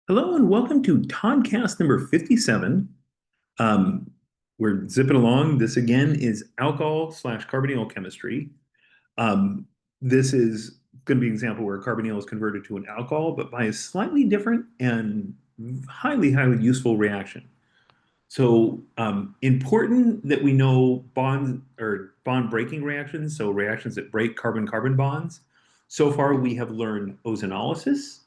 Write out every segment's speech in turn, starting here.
Hello and welcome to Toddcast number 57. Um, we're zipping along. This again is alcohol slash carbonyl chemistry. Um, this is going to be an example where carbonyl is converted to an alcohol, but by a slightly different and highly useful reaction. So important that we know bond or bond breaking reactions, so reactions that break carbon-carbon bonds. So far, we have learned ozonolysis,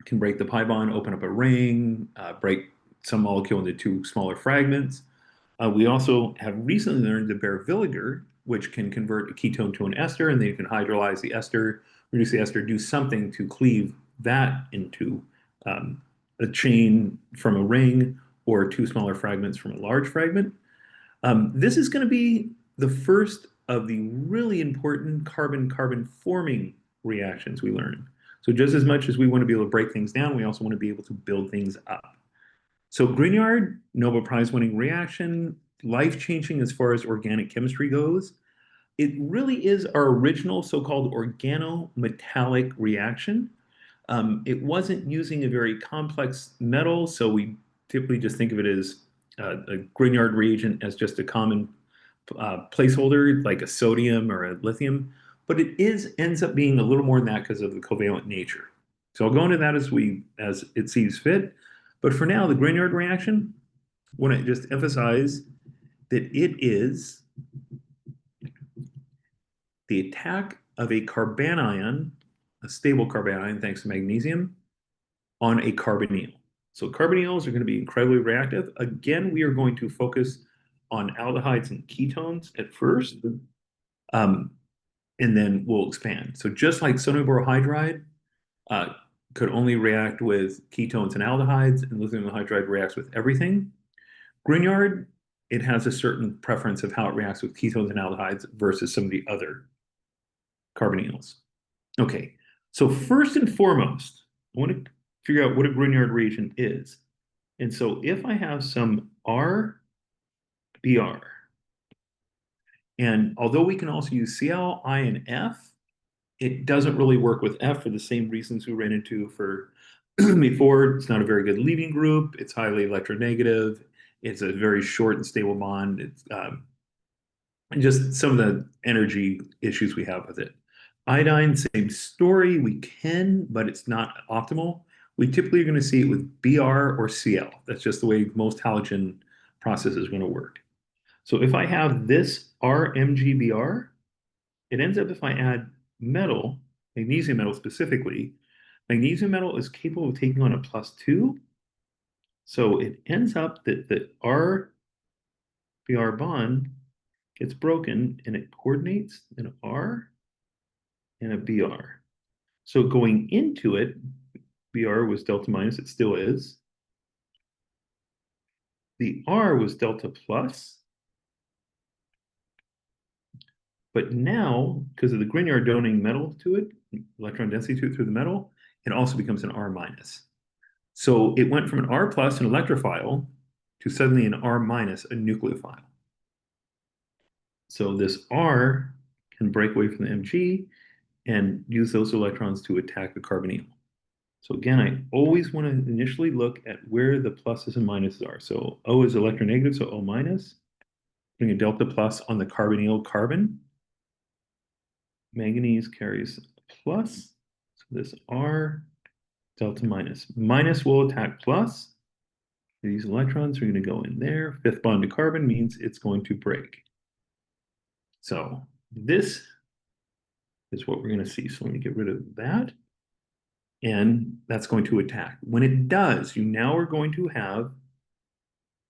can break the pi bond, open up a ring, break some molecule into two smaller fragments. We also have recently learned the Beer-Villiger, which can convert a ketone to an ester, and then you can hydrolyze the ester, reduce the ester, do something to cleave that into a chain from a ring or two smaller fragments from a large fragment. This is going to be the first of the really important carbon-carbon forming reactions we learn. So just as much as we want to be able to break things down, we also want to be able to build things up. So Grignard, Nobel Prize winning reaction, life-changing as far as organic chemistry goes. It really is our original so-called organometallic reaction. It wasn't using a very complex metal, so we typically just think of it as a Grignard reagent as just a common placeholder, like a sodium or a lithium, but it ends up being a little more than that because of the covalent nature. So I'll go into that as it sees fit. But for now, the Grignard reaction, I want to just emphasize that it is the attack of a carbanion, a stable carbanion, thanks to magnesium, on a carbonyl. So carbonyls are going to be incredibly reactive. Again, we are going to focus on aldehydes and ketones at first, um, and then we'll expand. So just like sodium borohydride uh, could only react with ketones and aldehydes, and lithium hydride reacts with everything. Grignard, it has a certain preference of how it reacts with ketones and aldehydes versus some of the other carbonyls. Okay, so first and foremost, I want to figure out what a Grignard reagent is. And so if I have some RBr, and although we can also use Cl, I, and F, it doesn't really work with F for the same reasons we ran into for before. It's not a very good leaving group. It's highly electronegative. It's a very short and stable bond. It's just some of the energy issues we have with it. Iodine, same story. We can, but it's not optimal. We typically are going to see it with Br or Cl. That's just the way most halogen process is going to work. So if I have this RMGBr, it ends up if I add metal, magnesium metal specifically, magnesium metal is capable of taking on a +2. So it ends up that the RBr bond gets broken and it coordinates an R and a Br. So going into it, Br was delta minus, it still is. The R was delta plus. But now, because of the Grignard donating metal to it, electron density to it through the metal, it also becomes an R minus. So it went from an R plus, an electrophile, to suddenly an R minus, a nucleophile. So this R can break away from the Mg and use those electrons to attack the carbonyl. So again, I always want to initially look at where the pluses and minuses are. So O is electronegative, so O minus. Bring a delta plus on the carbonyl carbon. Manganese carries a plus. So this R delta minus. Minus will attack plus. These electrons are going to go in there. Fifth bond to carbon means it's going to break. So this is what we're going to see. So let me get rid of that. And that's going to attack. When it does, you now are going to have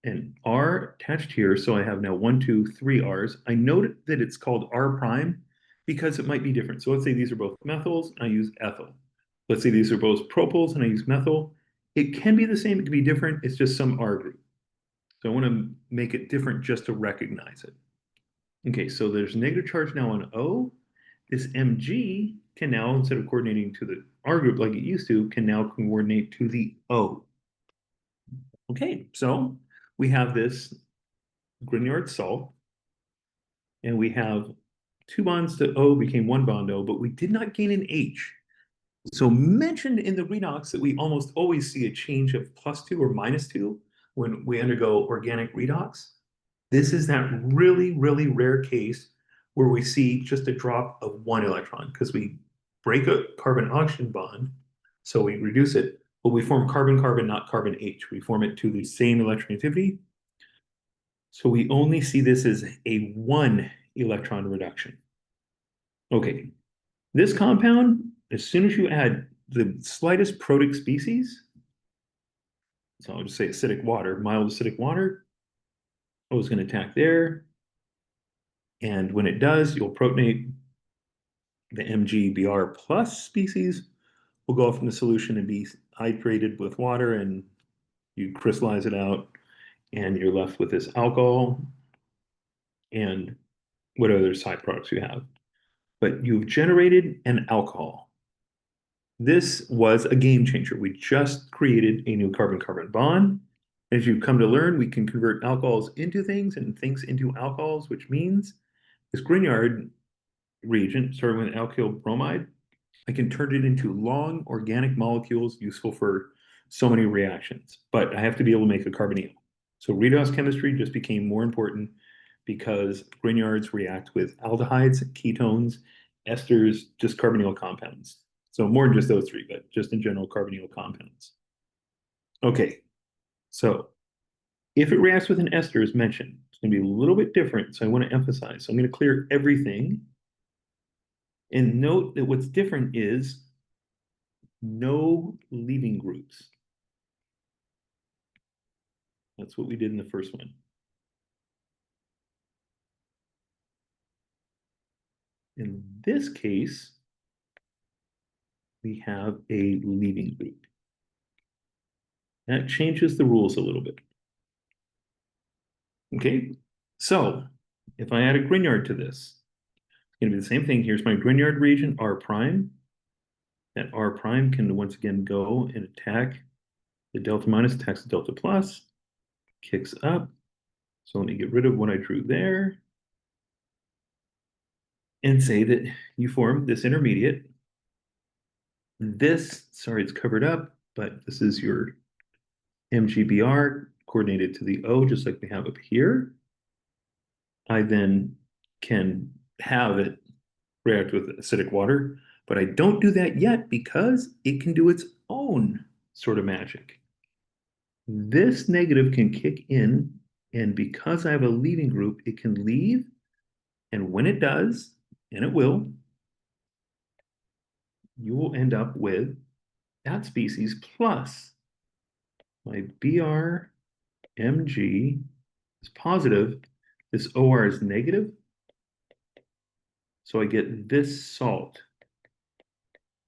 an R attached here. So I have now 1, 2, 3 R's. I note that it's called R prime because it might be different. So let's say these are both methyls, and I use ethyl. Let's say these are both propyls, and I use methyl. It can be the same, it can be different. It's just some R group. So I want to make it different just to recognize it. Okay, so there's negative charge now on O. This Mg can now, instead of coordinating to the R group like it used to, can now coordinate to the O. Okay, so we have this Grignard salt, and we have 2 bonds to O became 1 bond O, but we did not gain an H. So mentioned in the redox that we almost always see a change of +2 or -2 when we undergo organic redox. This is that really, really rare case where we see just a drop of one electron because we break a carbon-oxygen bond, so we reduce it, but we form carbon-carbon, not carbon-H. We form it to the same electronegativity. So we only see this as a one electron reduction. Okay, this compound, as soon as you add the slightest protic species, so I'll just say acidic water, mild acidic water, oh, it's going to attack there. And when it does, you'll protonate the MgBr plus species will go off in the solution and be hydrated with water, and you crystallize it out, and you're left with this alcohol and what other side products you have. But you've generated an alcohol. This was a game changer. We just created a new carbon-carbon bond. As you come to learn, we can convert alcohols into things and things into alcohols, which means this Grignard reagent, starting with alkyl bromide, I can turn it into long organic molecules useful for so many reactions, but I have to be able to make a carbonyl. So redox chemistry just became more important because Grignards react with aldehydes, ketones, esters, just carbonyl compounds. So more than just those three, but just in general, carbonyl compounds. Okay, so if it reacts with an ester, as mentioned, it's going to be a little bit different. So I want to emphasize. So I'm going to clear everything. And note that what's different is no leaving groups. That's what we did in the first one. In this case, we have a leaving group. That changes the rules a little bit. Okay, so if I add a Grignard to this, it's going to be the same thing. Here's my Grignard reagent, R prime. That R prime can once again go and attack the delta minus, attacks the delta plus, kicks up. So let me get rid of what I drew there and say that you form this intermediate. This, sorry, it's covered up, but this is your MgBr coordinated to the O, just like we have up here. I then can have it react with acidic water, but I don't do that yet because it can do its own sort of magic. This negative can kick in, and because I have a leaving group, it can leave, and when it does, and it will, you will end up with that species plus my BR Mg is positive, this OR is negative, so I get this salt.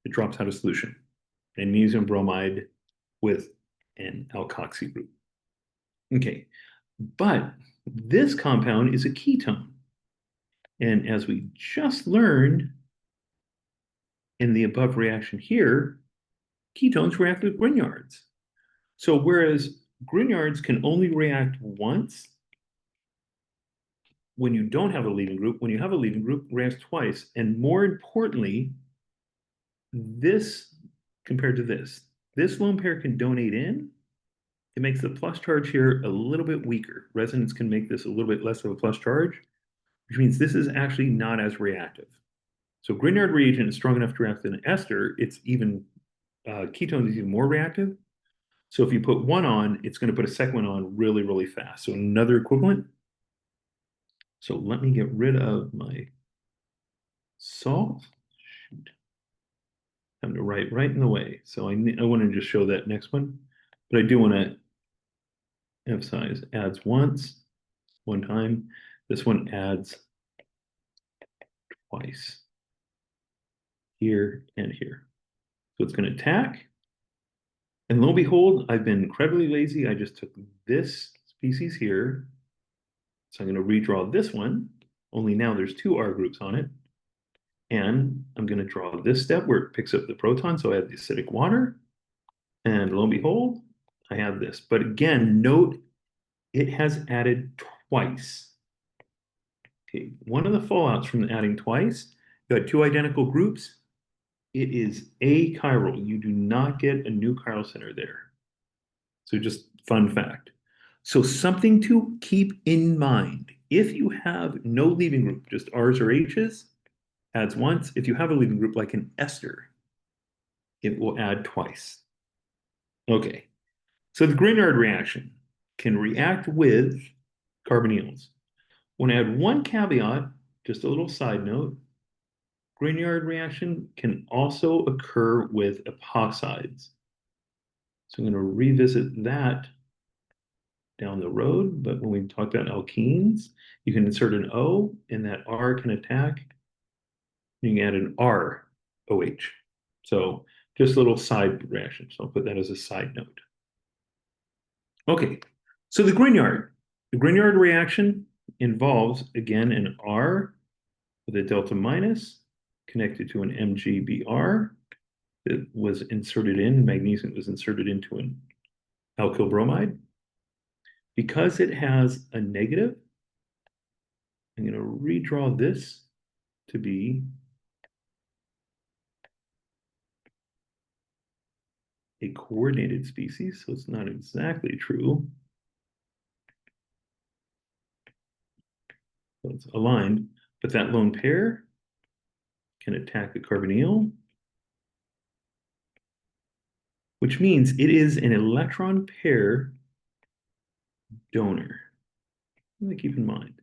It drops out of solution, magnesium bromide with an alkoxy group. Okay, but this compound is a ketone. And as we just learned in the above reaction here, ketones react with Grignards. So whereas Grignards can only react once, when you don't have a leaving group, when you have a leaving group, reacts twice. And more importantly, this compared to this lone pair can donate in. It makes the plus charge here a little bit weaker. Resonance can make this a little bit less of a plus charge, which means this is actually not as reactive. So Grignard reagent is strong enough to react with an ester. It's even, ketone is even more reactive. So if you put one on, it's going to put a second one on really, really fast. So another equivalent. So let me get rid of my salt. Shoot. I'm to write right in the way. So I want to just show that next one. But I do want to emphasize adds once, one time. This one adds twice. Here and here. So it's going to attack. And lo and behold, I've been incredibly lazy. I just took this species here. So I'm going to redraw this one, only now there's two R groups on it. And I'm going to draw this step where it picks up the proton. So I have the acidic water. And lo and behold, I have this. But again, note it has added twice. Okay, one of the fallouts from adding twice, you had two identical groups. it is achiral. You do not get a new chiral center there. So just fun fact. So something to keep in mind. If you have no leaving group, just R's or H's, adds once. If you have a leaving group like an ester, it will add twice. Okay. So the Grignard reaction can react with carbonyls. Want to add one caveat, just a little side note. Grignard reaction can also occur with epoxides. So I'm going to revisit that down the road, but when we talk about alkenes, you can insert an O and that R can attack. You can add an ROH. So just a little side reaction. So I'll put that as a side note. Okay, so the Grignard reaction involves, again, an R with a delta minus connected to an MgBr that was inserted in, magnesium was inserted into an alkyl bromide. Because it has a negative, I'm going to redraw this to be a coordinated species, so it's not exactly true. So it's aligned, but that lone pair can attack the carbonyl, which means it is an electron pair donor. Something to keep in mind.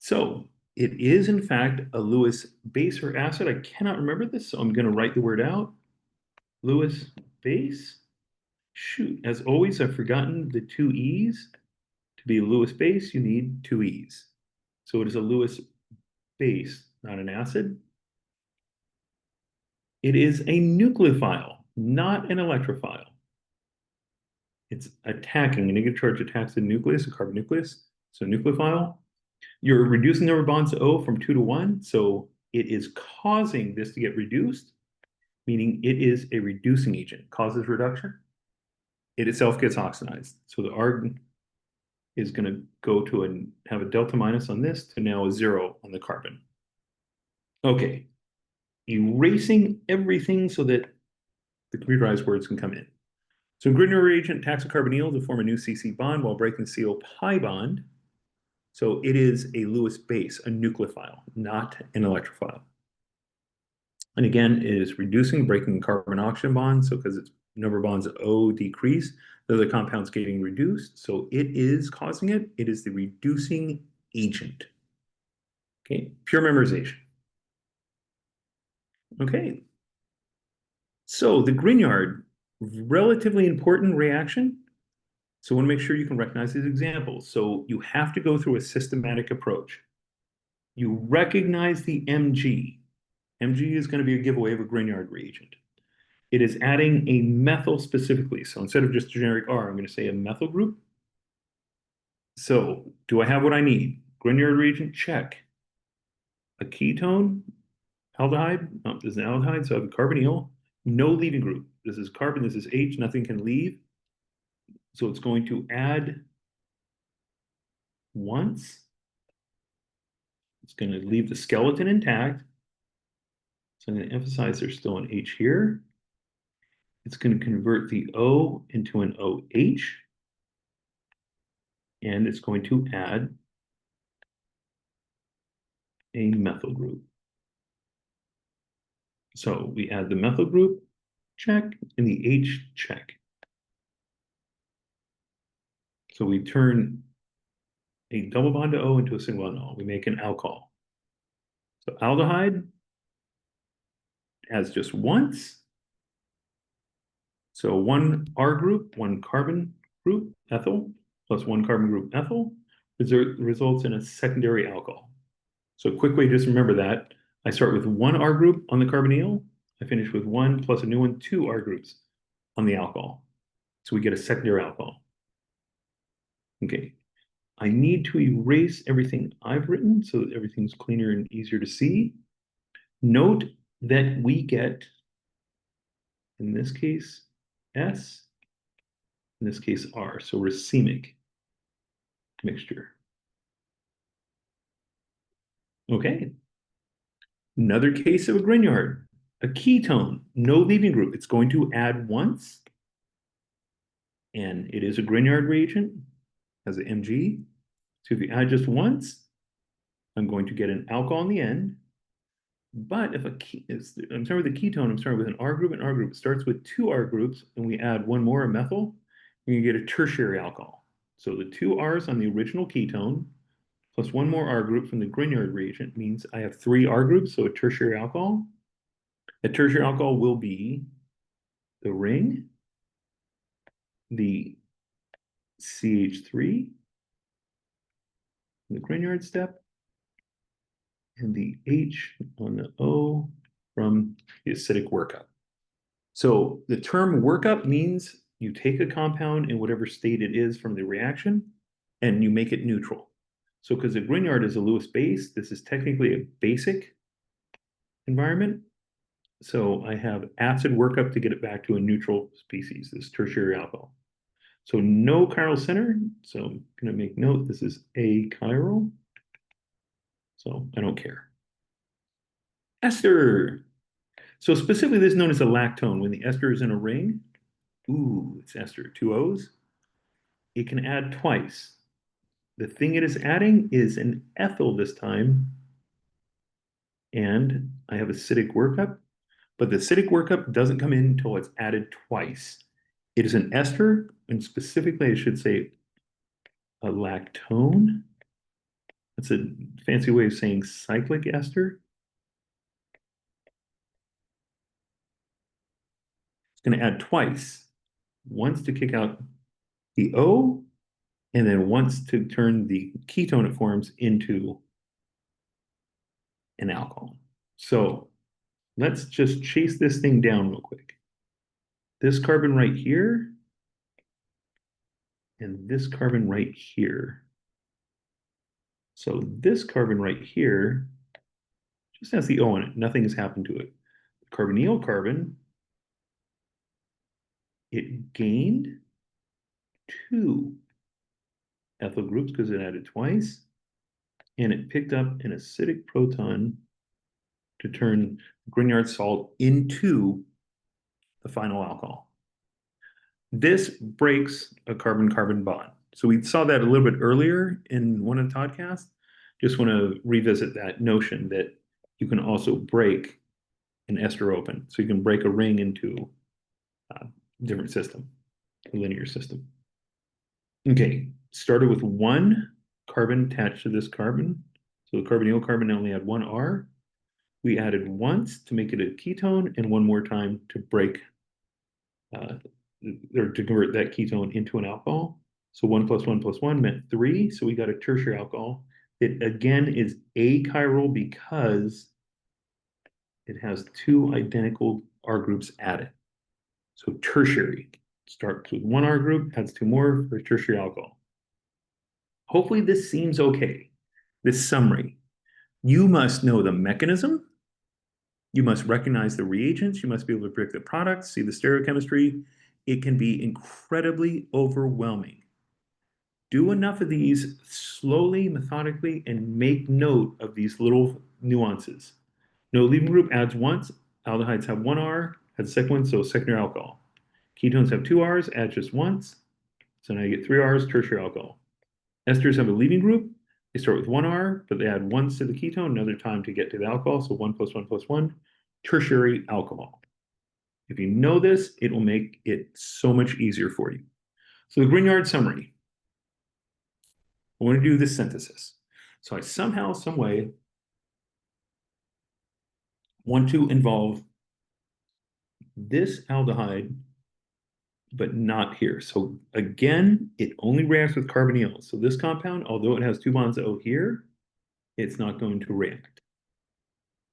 So it is, in fact, a Lewis base or acid. I cannot remember this, so I'm going to write the word out. Lewis base. Shoot, as always, I've forgotten the two E's. To be a Lewis base, you need two E's. So it is a Lewis base, not an acid. It is a nucleophile, not an electrophile. It's attacking. A negative charge attacks the nucleus, a carbon nucleus. So nucleophile. You're reducing the number of bonds to O from 2 to 1. So it is causing this to get reduced, meaning it is a reducing agent. Causes reduction. It itself gets oxidized. So the argon is going to go to have a delta minus on this to now a 0 on the carbon. Okay. Erasing everything so that the computerized words can come in. So Grignard reagent attacks a carbonyl to form a new CC bond while breaking the CO pi bond. So it is a Lewis base, a nucleophile, not an electrophile. And again, it is reducing, breaking carbon-oxygen bonds. So because its number of bonds O decrease, the other compound's getting reduced. So it is causing it. It is the reducing agent. Okay, pure memorization. Okay. So the Grignard, relatively important reaction. So I want to make sure you can recognize these examples. So you have to go through a systematic approach. You recognize the Mg. Mg is going to be a giveaway of a Grignard reagent. It is adding a methyl specifically. So instead of just a generic R, I'm going to say a methyl group. So do I have what I need? Grignard reagent, check. A ketone, aldehyde. Oh, this is an aldehyde, so I have a carbonyl. No leaving group. This is carbon, this is H, nothing can leave. So it's going to add once. It's going to leave the skeleton intact. So I'm going to emphasize there's still an H here. It's going to convert the O into an OH. And it's going to add a methyl group. So we add the methyl group, check, and the H, check. So we turn a double bond to O into a single bond to O. We make an alcohol. So aldehyde has just once. So one R group, one carbon group, ethyl, plus one carbon group, ethyl, results in a secondary alcohol. So a quick way to just remember that, I start with one R group on the carbonyl, I finish with one plus a new one, two R groups on the alcohol. So we get a secondary alcohol. Okay, I need to erase everything I've written so that everything's cleaner and easier to see. Note that we get, in this case, S, in this case, R, so racemic mixture. Okay, another case of a Grignard. A ketone, no leaving group. It's going to add once, and it is a Grignard reagent, has an Mg. So if you add just once, I'm going to get an alcohol in the end. But if I'm starting with a ketone, I'm starting with an R group, and R group. It starts with two R groups, and we add one more, a methyl, and you get a tertiary alcohol. So the two R's on the original ketone plus one more R group from the Grignard reagent means I have three R groups, so a tertiary alcohol. A tertiary alcohol will be the ring, the CH3, the Grignard step, and the H on the O from the acidic workup. So the term workup means you take a compound in whatever state it is from the reaction and you make it neutral. So because the Grignard is a Lewis base, this is technically a basic environment. So I have acid workup to get it back to a neutral species, this tertiary alcohol. So no chiral center. So I'm going to make note this is achiral. So I don't care. Ester. So specifically, this is known as a lactone. When the ester is in a ring, ooh, it's ester, two O's. It can add twice. The thing it is adding is an ethyl this time. And I have acidic workup, but the acidic workup doesn't come in until it's added twice. It is an ester, and specifically, I should say a lactone. That's a fancy way of saying cyclic ester. It's going to add twice, once to kick out the O, and then once to turn the ketone it forms into an alcohol. So let's just chase this thing down real quick. This carbon right here, and this carbon right here. So this carbon right here just has the O in it. Nothing has happened to it. The carbonyl carbon, it gained two ethyl groups because it added twice, and it picked up an acidic proton to turn Grignard salt into the final alcohol. This breaks a carbon-carbon bond. So we saw that a little bit earlier in one of the podcasts. Just want to revisit that notion that you can also break an ester open. So you can break a ring into a different system, a linear system. Okay, started with one carbon attached to this carbon. So the carbonyl carbon only had one R. We added once to make it a ketone and one more time to break or to convert that ketone into an alcohol. So 1 + 1 + 1 meant 3. So we got a tertiary alcohol. It again is achiral because it has two identical R groups added. So tertiary starts with one R group, adds two more for tertiary alcohol. Hopefully this seems okay. This summary. You must know the mechanism. You must recognize the reagents. You must be able to predict the products, see the stereochemistry. It can be incredibly overwhelming. Do enough of these slowly, methodically, and make note of these little nuances. No leaving group adds once. Aldehydes have one R, had the second one, so secondary alcohol. Ketones have two R's, add just once. So now you get three R's, tertiary alcohol. Esters have a leaving group. They start with one R, but they add once to the ketone, another time to get to the alcohol. So 1 + 1 + 1, tertiary alcohol. If you know this, it will make it so much easier for you. So the Grignard summary. I want to do this synthesis. So I somehow, some way, want to involve this aldehyde, but not here. So again, it only reacts with carbonyls. So this compound, although it has two bonds O here, it's not going to react.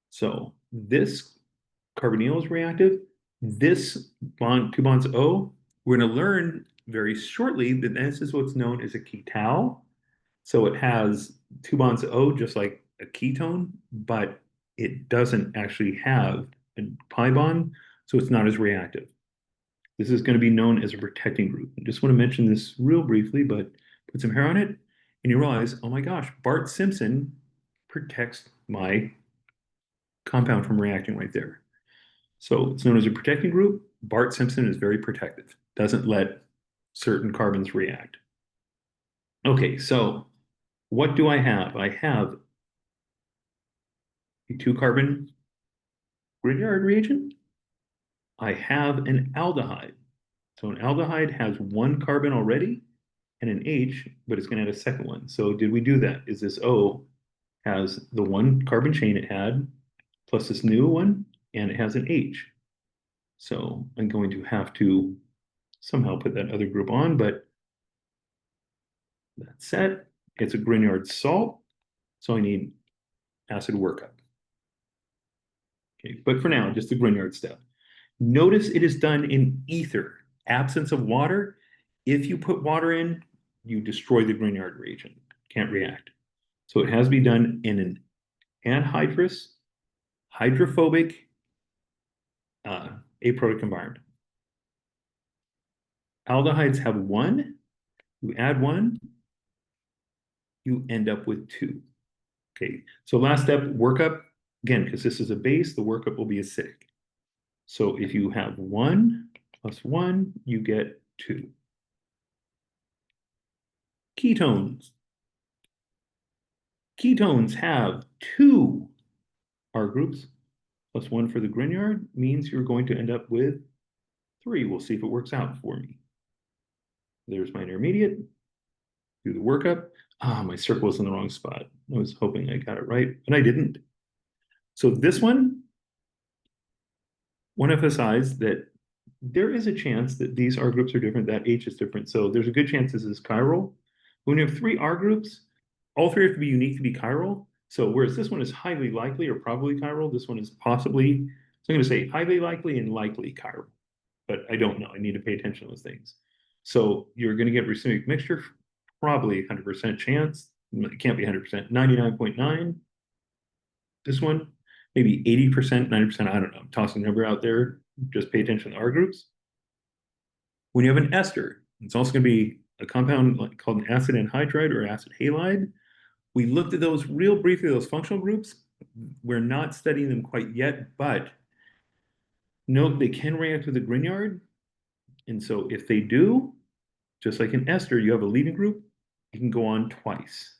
So this carbonyl is reactive. This bond, two bonds O, we're going to learn very shortly that this is what's known as a ketal. So it has two bonds O, just like a ketone, but it doesn't actually have a pi bond, so it's not as reactive. This is going to be known as a protecting group. I just want to mention this real briefly, but put some hair on it, and you realize, oh my gosh, Bart Simpson protects my compound from reacting right there. So it's known as a protecting group. Bart-Simpson is very protective, doesn't let certain carbons react. Okay, so what do I have? I have a two carbon Grignard reagent. I have an aldehyde. So an aldehyde has one carbon already and an H, but it's going to add a second one. So did we do that? Is this O has the one carbon chain it had plus this new one, and it has an H. So I'm going to have to somehow put that other group on, but that's set. It's a Grignard salt, so I need acid workup. Okay, but for now, just the Grignard step. Notice it is done in ether, absence of water. If you put water in, you destroy the Grignard reagent, can't react. So it has to be done in an anhydrous, hydrophobic, aprotic environment. Aldehydes have one, you add one, you end up with two. Okay, so last step, workup. Again, because this is a base, the workup will be acidic. So if you have one plus one, you get two. Ketones. Ketones have two R groups plus one for the Grignard means you're going to end up with three. We'll see if it works out for me. There's my intermediate. Do the workup. Ah, my circle was in the wrong spot. I was hoping I got it right, but I didn't. So this one, want to emphasize that there is a chance that these R groups are different, that H is different. So there's a good chance this is chiral. When you have three R groups, all three have to be unique to be chiral. So whereas this one is highly likely or probably chiral, this one is possibly, so I'm going to say highly likely and likely chiral, but I don't know. I need to pay attention to those things. So you're going to get racemic mixture, probably 100% chance. It can't be 100%, 99.9. This one, maybe 80%, 90%, I don't know. I'm tossing a number out there. Just pay attention to R groups. When you have an ester, it's also going to be a compound called an acid anhydride or acid halide. We looked at those real briefly, those functional groups. We're not studying them quite yet, but note they can react with a Grignard. And so if they do, just like an ester, you have a leaving group, you can go on twice.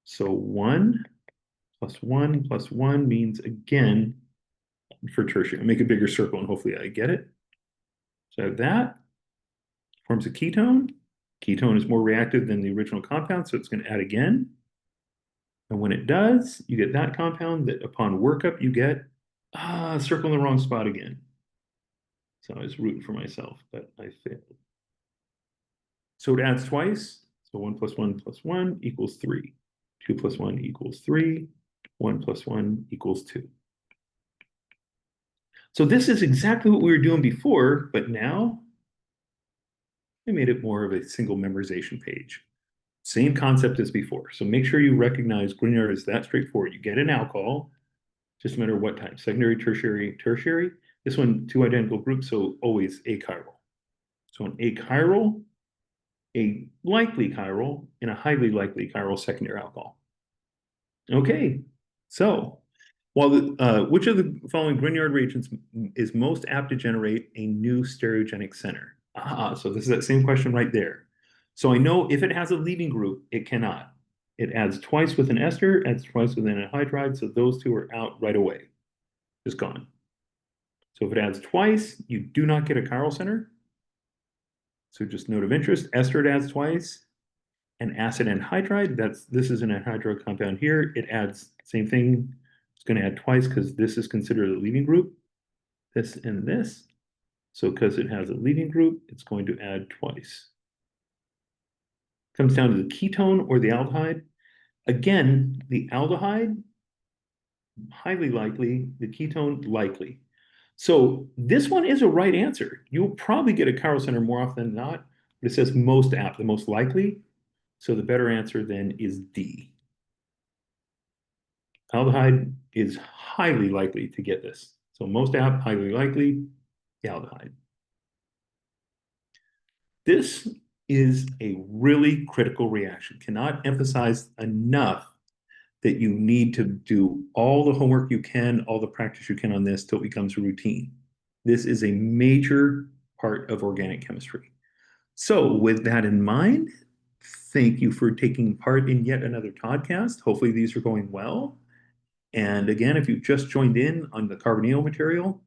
So 1 plus 1 means again for tertiary. I'll make a bigger circle and hopefully I get it. So I have that. Forms a ketone. Ketone is more reactive than the original compound, so it's going to add again. And when it does, you get that compound that upon workup you get, circle in the wrong spot again. So I was rooting for myself, but I failed. So it adds twice. So 1 plus 1 plus 1 equals 3. 2 plus 1 equals 3. 1 plus 1 equals 2. So this is exactly what we were doing before, but now I made it more of a single memorization page. Same concept as before. So make sure you recognize Grignard is that straightforward. You get an alcohol, just no matter what type, secondary, tertiary, tertiary. This one, two identical groups, so always achiral. So an achiral, a likely chiral, and a highly likely chiral secondary alcohol. Okay, so which of the following Grignard reagents is most apt to generate a new stereogenic center? So this is that same question right there. So I know if it has a leaving group, it cannot. It adds twice with an ester, adds twice with an anhydride, so those two are out right away. Just gone. So if it adds twice, you do not get a chiral center. So just note of interest, ester it adds twice, and acid anhydride, this is an anhydride compound here. It adds same thing. It's going to add twice because this is considered a leaving group. This and this. So because it has a leaving group, it's going to add twice. Comes down to the ketone or the aldehyde. Again, the aldehyde, highly likely, the ketone, likely. So this one is a right answer. You'll probably get a chiral center more often than not, but it says most apt, the most likely. So the better answer then is D. Aldehyde is highly likely to get this. So most apt, highly likely, the aldehyde. This is a really critical reaction. Cannot emphasize enough that you need to do all the homework you can, all the practice you can on this till it becomes a routine. This is a major part of organic chemistry. So with that in mind, thank you for taking part in yet another podcast. Hopefully these are going well. And again, if you've just joined in on the carbonyl material,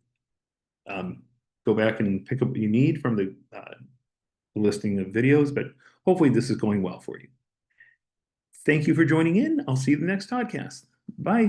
go back and pick up what you need from the listing of videos, but hopefully this is going well for you. Thank you for joining in. I'll see you in the next podcast. Bye.